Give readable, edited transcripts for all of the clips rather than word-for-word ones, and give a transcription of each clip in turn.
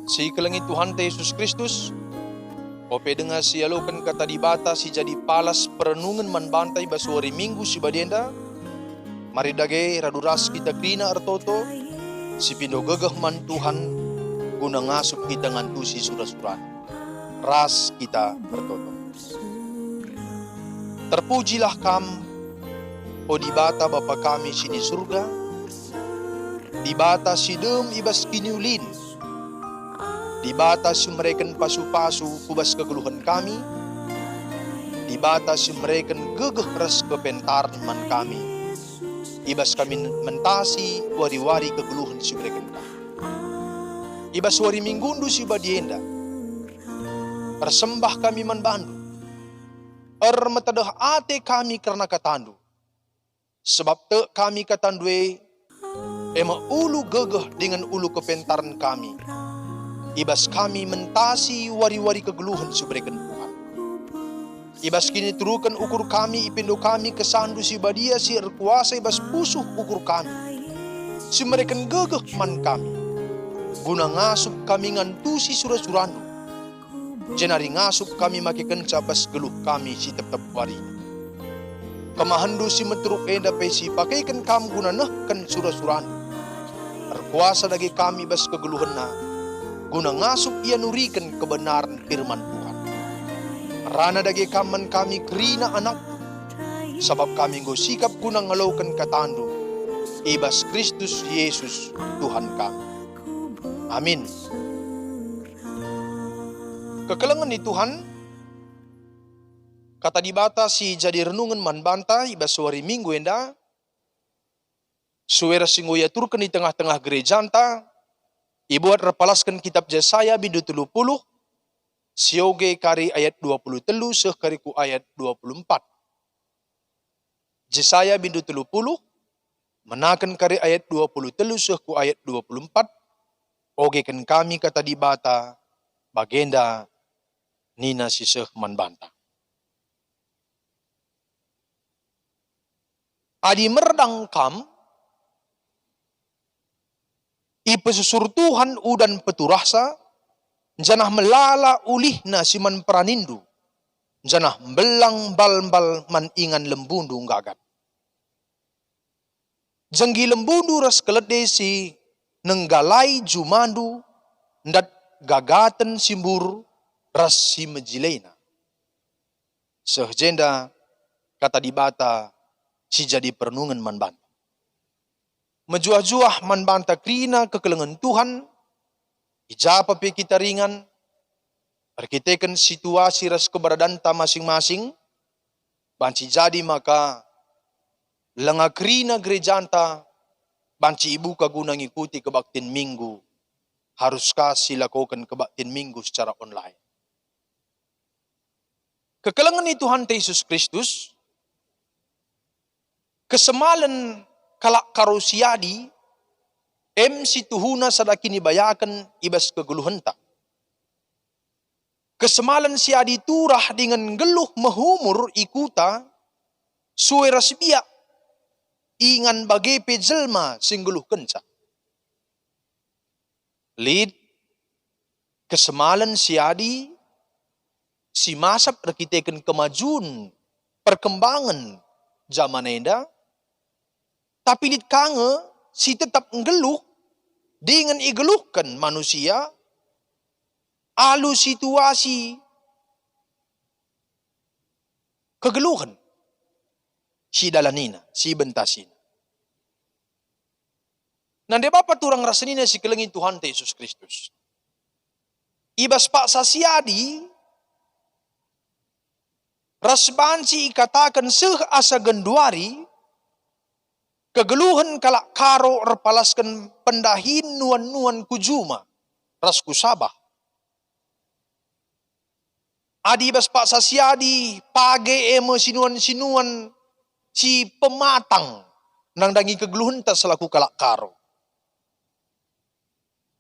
Si kelengi Tuhan Yesus Kristus, ope dengar si alokan kata dibata si jadi palas perenungan man bantai basuari minggu si badienda, mari dage raduras kita krina artoto, si pindo gegah man Tuhan, guna ngasup kita ngantu si surah-surah. Ras kita artoto. Terpujilah kam, o dibata Bapa kami sini surga, dibata si dem ibas kiniulin, dibata si mereken pasu-pasu kubas kegeluhan kami, dibata si mereken gegeh res kepentaran man kami, ibas kami mentasi wari-wari kegeluhan si mereken kami. Ibas wari minggundu si badienda, persembah kami man bandu, metadah ate kami karena katandu, sebab te kami katandue, ema ulu gegeh dengan ulu kepentaran kami, ibas kami mentasi wari-wari kegeluhan subrekan Tuhan. Ibas kini turukan ukur kami, ipindo kami kesandu si badia si erkuasa ibas pusuh ukur kami, si mereka gegeh man kami, guna ngasup kami ngantu si surah-surandu, jenari ngasup kami maki kencabas geluh kami si tetap wari. Kemahandu si meteruk enda pesi pakaikan kam guna nehkan surah-surandu, erkuasa dagi kami bas kegeluhan na, guna ngasup ia nurikan kebenaran firman Tuhan. Rana dagi kaman kami kerina anak, sebab kami go sikap guna ngelaukan katandu, ibas Kristus Yesus Tuhan kami. Amin. Kekelengan di Tuhan, kata dibata si jadi renungan man banta ibas suari minggu enda, suara singgoya turkan di tengah-tengah gereja anta, ibuat repalaskan kitab Yesaya bindu 30, sioge kari ayat 23 seh kariku ayat 24. Yesaya bindu 30, menakan kari ayat 23 seh ku ayat 24, oge kan kami kata dibata, bagenda nina si seh man banta. Adi merdang kam, ipesusur Tuhan udan peturahsa, janah melala ulihna siman pranindu, janah belang bal-bal man ingan lembundu gagat. Jenggi lembundu ras kelede si nenggalai jumandu, ndat gagaten simbur ras si mejilena. Sehjenda kata dibata si jadi perenungan man banta. Mejuah-juah man banta krina kekelengan Tuhan, ijapa pe kita ringan, perkitekan situasi ras keberadaan ta masing-masing, banci jadi maka lenga krina gereja anta, banci ibu kaguna ngikuti kebaktin minggu, harus kasih lakukan kebaktin minggu secara online. Kekelengan ni Tuhan Yesus Kristus, kesemalan kalak karusiadi, si tuhuna sadakini bayakan ibas kegeluhenta. Kesemalan si adi turah dengan geluh mehumur ikuta, suara sebiak, ingan bagi pejelma sing geluh kenca. Lid, kesemalan si adi, si masap rekitekan kemajuan, perkembangan zaman enda, tapi lid kange si tetap ngeluh dengan igeluhkan manusia, alu situasi kegeluhan si dalanina, si bentasina. Nande bapa turang rasanina si kelengin Tuhan Yesus Kristus. Ibas pak sasiadi, rasbansi ikatakan seh asa genduari, kegeluhan kalak karo repalaskan pendahin nuan-nuan kujuma, ras kusabah. Adi bas pak sasiadi, page emo sinuan-sinuan, si pematang, nang dangi kegeluhan tak selaku kalak karo.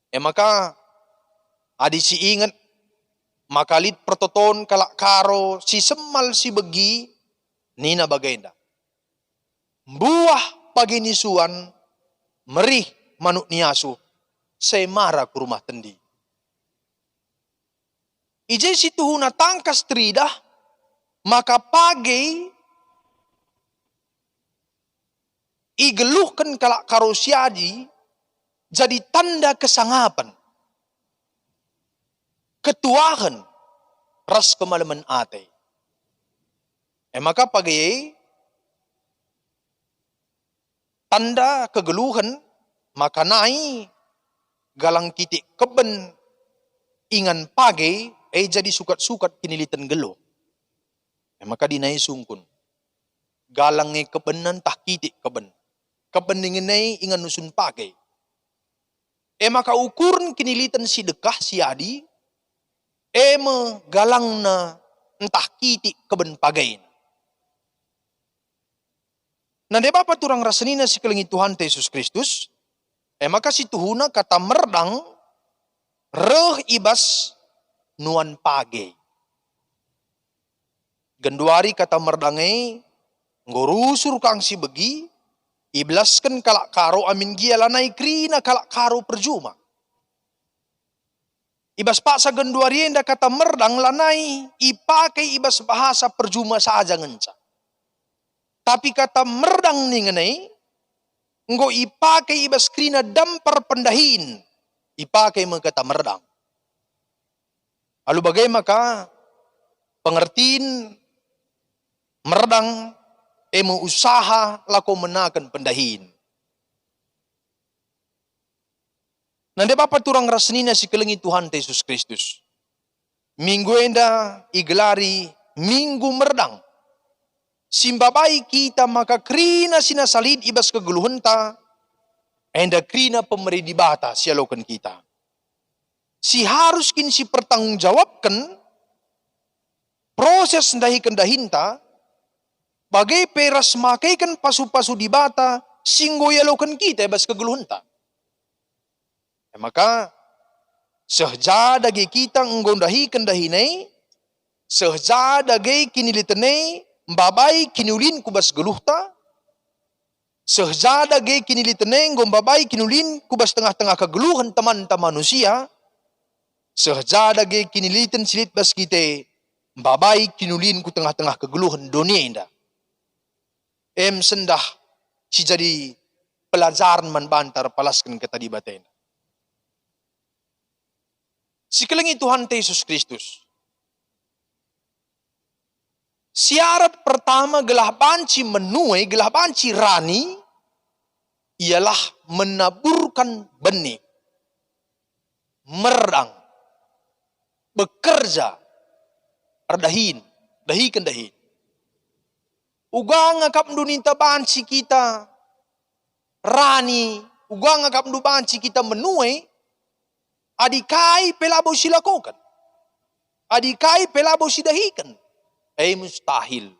Maka, adi si ingat, makalit pertoton kalak karo, si semal si begi, nina bagenda. Buah pagi nisuan, merih manuk niasu, saya marah ke rumah tendi. ije situhuna tangkas tridah, maka pagi igeluhkan kalak karosyadi jadi tanda kesangapan, ketuahan, ras kemalaman ate. Maka pagi tanda kegeluhan, maka nai galang kitik keben ingan pagi jadi sukat-sukat kinilitan geluh. Maka dinai sungkun. Galangnya kebenan tah kitik keben. Keben dinginai ingan nusun pagi. Maka ukuran kinilitan si dekah si adi. Galangna entah kitik keben pagi. Nah de bapa turang rasanina si kelengi Tuhan Yesus Kristus. Maka si tuhuna kata merdang reh ibas nuan pagi. Genduari kata merdangai ngurusur kang si begi iblaskan kalak karo amin gia lanai krina kalak karo perjuma. Ibas paksa genduari enda kata merdang lanai ipakai ibas bahasa perjuma saja ngenca. Tapi kata merdang ningenai nggo ipakai ibas krina dampar pendahin ipakai kata merdang. Lalu bagaimana maka pengertiin merdang usaha lako menakan pendahin. Nanti bapak turang rasnina si kelengi Tuhan Yesus Kristus. Minggu enda igelari minggu merdang. Simbabai kita maka krina sinasalid ibas kegeluhenta. Enda krina pemeridi bata sialokan kita. Si harus kin si pertanggungjawabkan proses ndahikan dahinta bagai peras makaikan pasu-pasu di bata singgo yalokan kita bas kegeluhenta. Maka sehjada ge kita nggondahikan dahinai sehjada ge kinilitenai mbabai kinulin kubas geluhta sehjada ge kinilitenai ngombabai kinulin kubas tengah-tengah kegeluhan teman-teman manusia sehjada ge kiniliten silit bas kita mbabai kinulin ku tengah-tengah kegeluhan dunia indah. Sendah si jadi pelajaran man bantar palaskan kata di batin. Si kelengi Tuhan Yesus Kristus. Syarat pertama gelah banci menuai, gelah banci rani, ialah menaburkan benih. Merdang. Bekerja. Ardahin. Dahikan dahin. Ugang ngakap ninta banci kita rani, ugang ngakap banci kita menuai, adikai pelabo silakukan. Adikai pelabo sidahikan. Mustahil.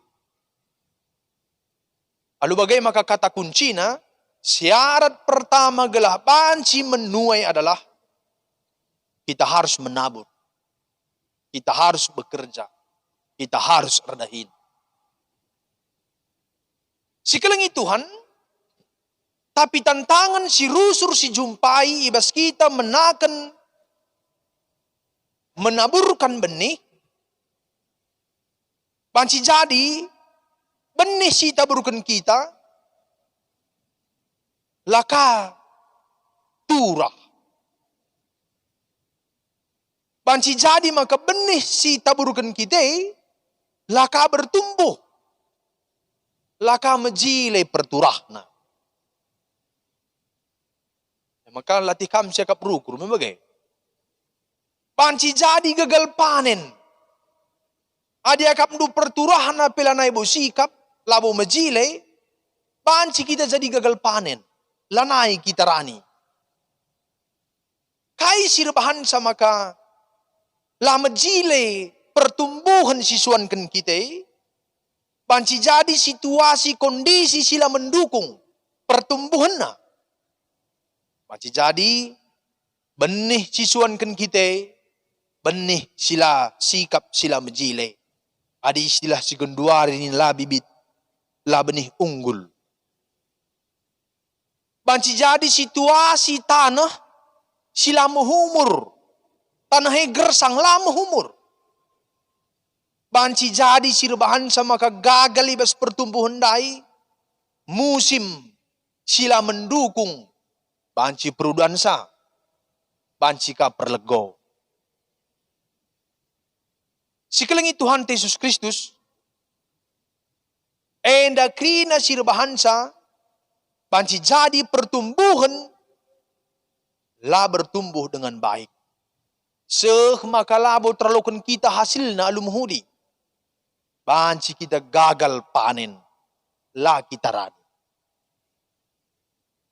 Lalu bagaimana kata kuncinya? Syarat pertama gelah banci menuai adalah kita harus menabur. Kita harus bekerja. Kita harus redahin. Si kelengi Tuhan, tapi tantangan si rusur si jumpai ibas kita menaburkan benih, banci jadi benih si taburkan kita, laka turah. Banci jadi maka benih si taburkan kita, laka bertumbuh. Laka mejile perturahna. Maka latih kam siakap rukur. Membagai. Panci jadi gagal panen. Adi akap ndu perturahna pelanai bosikap. Labo mejile. Panci kita jadi gagal panen. Lanai kita rani. Kai sirbahan sama ka. La mejile pertumbuhan siswankan kita. Panci jadi situasi kondisi sila mendukung pertumbuhannya. Panci jadi benih sisuankan kita, benih sila sikap sila mejile. Ada istilah si genduari ini lah bibit, lah benih unggul. Panci jadi situasi tanah sila menghumur, tanah gersang lah menghumur. Banci jadi sirbahan sama gagal ibas pertumbuhan dai. Musim sila mendukung. Banci prudansa. Banci ka perlego. Sikelengi Tuhan Yesus Kristus. Enda krina sirbahansa. Banci jadi pertumbuhan. La bertumbuh dengan baik. Makalabo terlalukan kita hasil na alumuhudi. Banci kita gagal panen. La kita rani.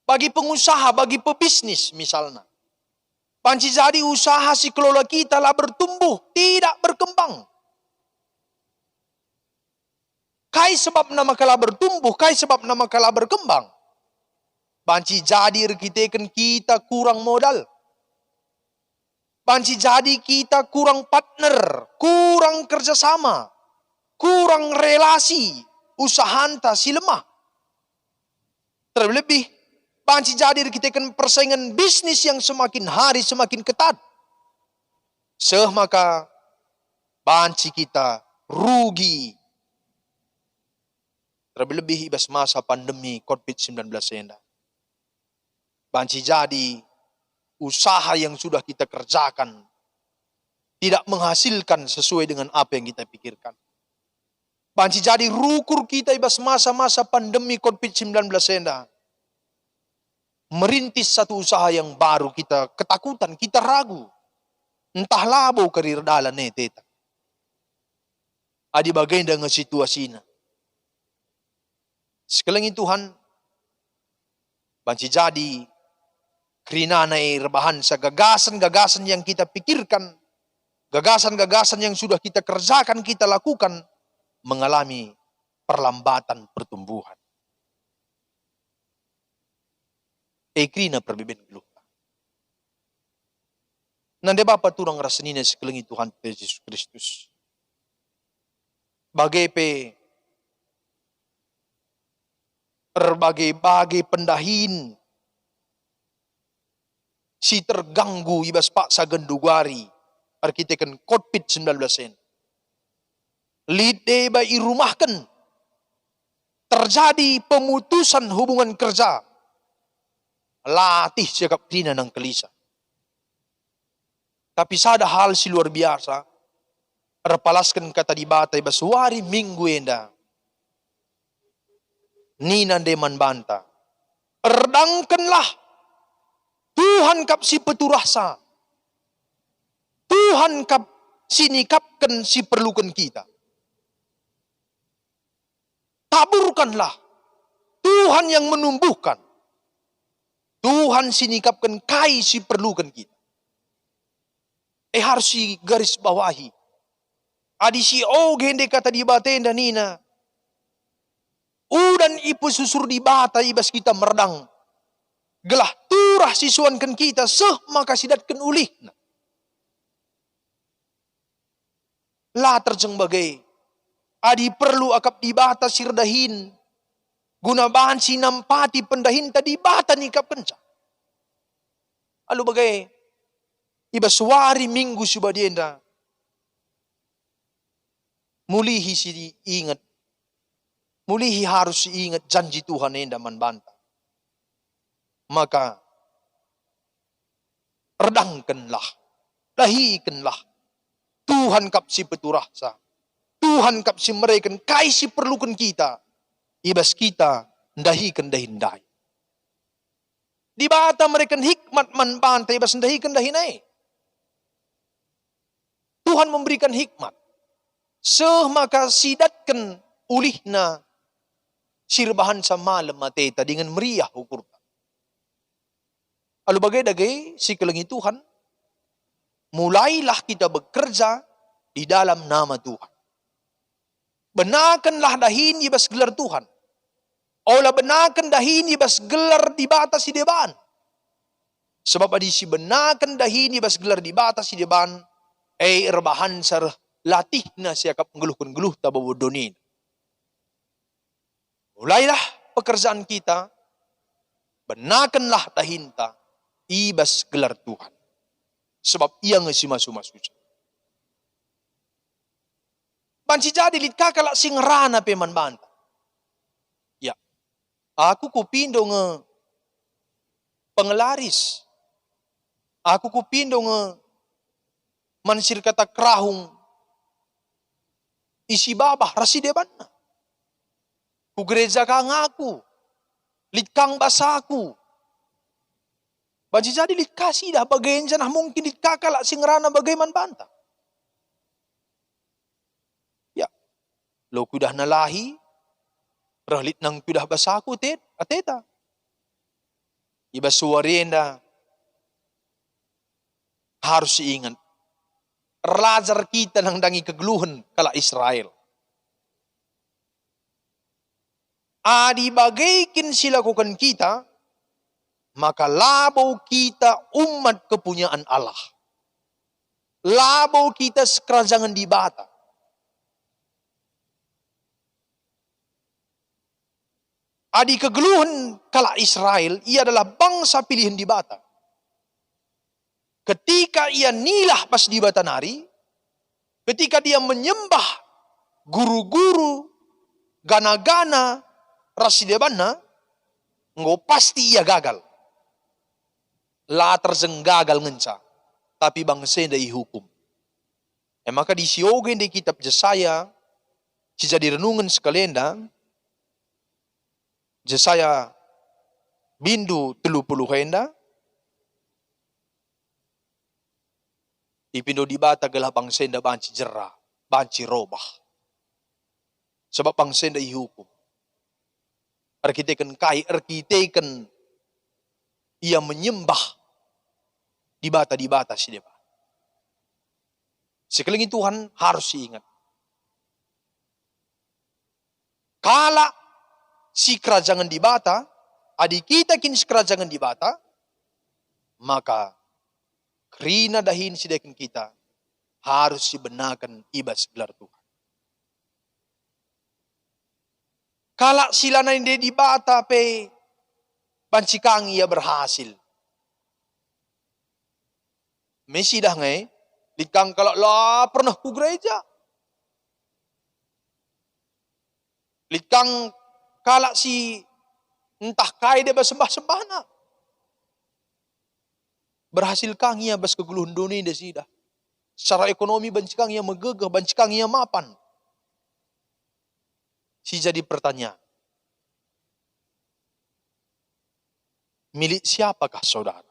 Bagi pengusaha, bagi pebisnis misalnya. Banci jadi usaha si kelola kita lah bertumbuh. Tidak berkembang. Kai sebab nama kala bertumbuh. Kai sebab nama kala berkembang. Banci jadi kita kurang modal. Banci jadi kita kurang partner. Kurang kerjasama. Kurang relasi. Usahanta si lemah. Terlebih. Banci jadi kita persaingan bisnis yang semakin hari semakin ketat. Maka banci kita rugi. Terlebih ibas masa pandemi COVID-19 ini. Banci jadi usaha yang sudah kita kerjakan tidak menghasilkan sesuai dengan apa yang kita pikirkan. Banci jadi rukur kita ibas masa-masa pandemi COVID-19 ini. Merintis satu usaha yang baru kita ketakutan, kita ragu. Entah labo karir dalan teta. Adi bagian dengan situasinya. Sekalian Tuhan, banci jadi krinanai rebahan sa gagasan-gagasan yang kita pikirkan, gagasan-gagasan yang sudah kita kerjakan, kita lakukan, mengalami perlambatan pertumbuhan. Krina perbeben geluh. Nande Bapa turang rasanina sekeliling Tuhan Yesus Kristus. Berbagai pendahin si terganggu ibas paksa gendugari arkiteken COVID-19 lide ba irumahkan terjadi pemutusan hubungan kerja latih sikap krina ng kelisa. Tapi sada hal si luar biasa repalaskan kata di bata ibas wari minggu enda Nina deman banta. Erdangkanlah. Tuhan kap si peturasa. Tuhan kap sinikapkan si perlukan kita. Taburkanlah. Tuhan yang menumbuhkan. Tuhan sinikapkan kai si perlukan kita. Harus si garis bawahi. Adi si gende kata di batenda Nina. Udan ipu susur di bata ibas kita meredang. Gelah turah sisuankan kita maka sidatkan ulih. Lah terjeng bagai. Adi perlu akap di bata sirdahin. Guna bahan sinampati pendahin tadi bata nikap kenca. Lalu bagai. Ibas wari minggu subadienda. Mulihi si ingat. Mulihi harus ingat janji Tuhan yang daman bantah. Maka redangkanlah, lahikanlah. Tuhan kapsi peturahsa. Tuhan kapsi mereka kaisi perlukan kita. Ibas kita ndahikan dahindai. Di bata mereka hikmat man bantah ibas ndahikan dahinai. Tuhan memberikan hikmat. Maka sidatkan ulihna sirbahan sa malam mateta dengan meriah ukurta. Alu bagay-dagay si kelengi Tuhan, mulailah kita bekerja di dalam nama Tuhan. Benakanlah dahin ibas gelar Tuhan. Olah benakan dahin ibas gelar di batas si deban. Sebab adi si benakan dahin ibas gelar di batas si deban, rebahan sar latih na siya kap ngeluh-ngeluh tabawodonin. Mulailah pekerjaan kita, benakanlah dahinta, ibas gelar Tuhan. Sebab ia ngesi masuk-masuk. Banci jadi lit kakala sing rana peman banta. Ya, aku kupindo nge pengelaris. Aku kupindo nge mansir kata kerahung isi babah rasi debanna. Ku gereja kang aku, lit kang basaku. Banci jadi lit kasih dah bagain janah mungkin lit kakala sing rana bagaimana banta. Ya, lo kudah nalahi, rahlit nang kudah basaku ateta. Iba suarienda harus ingat. Rajar kita nang dangi kegeluhan kala Israel. Adi bagaikin silakukan kita, maka labau kita umat kepunyaan Allah. Labau kita sekerajangan di bata. Adi kegeluhan kala Israel, ia adalah bangsa pilihan di bata. Ketika ia nilah pas di Batanari, ketika dia menyembah guru-guru, gana-gana, rasidebana, ngo pasti ia gagal. Latar zeng gagal ngenca, tapi bangsa dai hukum. Maka di siogen di kitab Jesaya, si jadi renungan sekalenda, Jesaya bindu 30 henda, ipindo di bata galah bangsenda banci jerah, banci robah. Sebab bangsenda ihukum. Arkiteken ia menyembah di bata si deba. Sekeliling Tuhan harus diingat. Kala si kerajangan di bata, adik kita kini kerajangan di bata, maka kerina dahin sidekin kita harus dibenarkan ibas gelar Tuhan. Kala silana inde di bata pe bancikang ia berhasil. Mesi dah ngai, likang kalau lah pernah ku gereja. Likang kala si entah kai dia bersembah-sembah na. Berhasil kang ia bas kegeluhan dunia dia sidah. Secara ekonomi bancikang ia megegah, bancikang ia mapan. Si jadi pertanyaan. Milik siapakah saudara?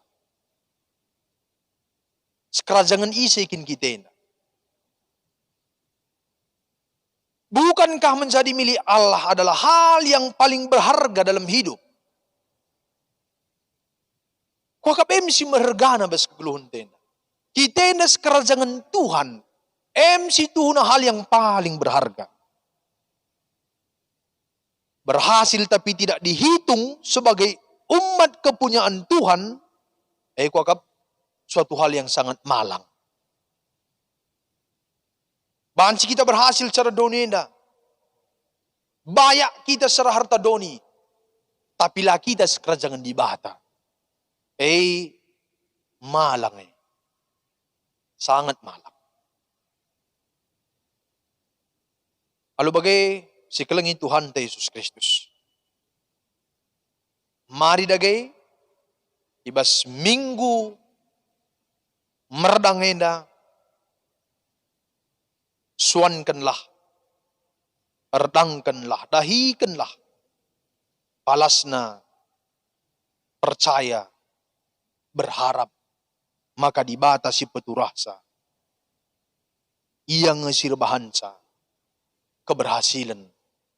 Sekerajangan isekin kita. Bukankah menjadi milik Allah adalah hal yang paling berharga dalam hidup? Kuakap MC mergana bas kegeluhan tenda. Kita sekerajangan Tuhan. MC Tuhan hal yang paling berharga. Berhasil tapi tidak dihitung sebagai umat kepunyaan Tuhan, kuakap suatu hal yang sangat malang. Banci kita berhasil secara doni, banyak kita secara harta doni, tapi lah kita sekerajangan di bata. Malang sangat malang. Lalu bagai sekelengin Tuhan Yesus Kristus. Mari dagay, ibas minggu merdangenda, suankanlah, erdangkanlah, dahikanlah, palasna, percaya, berharap, maka dibatasi peturasa, ia ngesirbahansa, keberhasilan,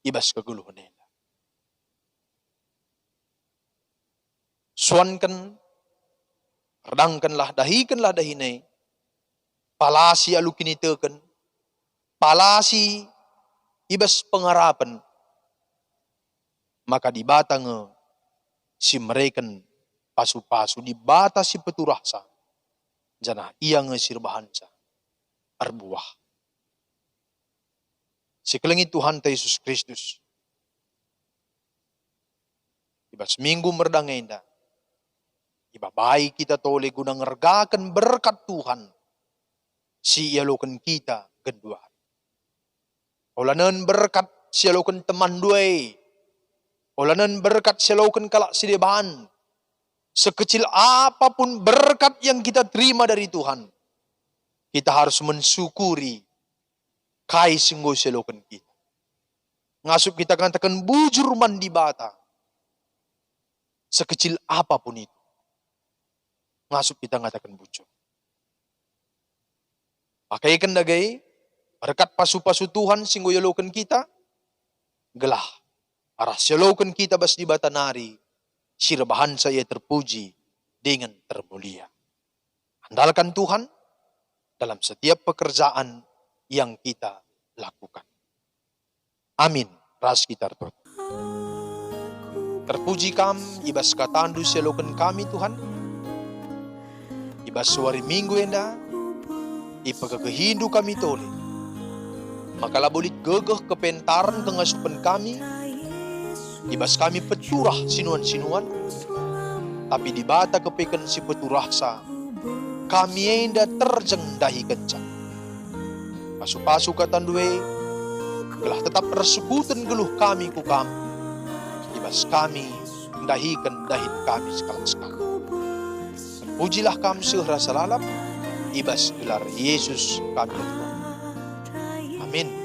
ibas keguluhan. Suankan, redangkanlah, dahikanlah dahinay, palasi alukinitekan, palasi ibas pengarapan, maka dibatang si mereka pasu-pasu, dibatasi peturasa, jana ia ngesirbahansa, arbuah. Sekelengit Tuhan Yesus Kristus, ibas minggu merdangenda, iba baik kita tole guna ngergakan berkat Tuhan. Si ialokan kita genduan. Olanan berkat sialokan teman duai. Olanan berkat sialokan kalak sideban. Sekecil apapun berkat yang kita terima dari Tuhan, kita harus mensyukuri kai singgo sialokan kita. Ngasup kita katakan bujur mandi bata. Sekecil apapun itu. Ngasup kita katakan bujur. Pakaikan dagai berkat pasu-pasu Tuhan singgo yalokan kita. Gelah. Arah sialokan kita bas di bata nari. Sirbahan saya terpuji dengan termulia. Andalkan Tuhan dalam setiap pekerjaan yang kita lakukan. Amin. Ras kita tot. Terpuji kam ibas katandu sialokan kami Tuhan. Ibas suari minggu enda. Ipagagehindu kami tole. Makalah bolit gegeh kepentaran kengasupan kami. Ibas kami peturah sinuan-sinuan. Tapi di bata kepekan si peturah sa. Kami enda terjeng dahi kencang. Pasu-pasu katandue. Gelah tetap resekutan geluh kami ku kami. Ibas kami dahikan dahin kami sekali-sekali. Pujilah kami sehera salalap. Ibas gelar Yesus kami Tuhan. Amin.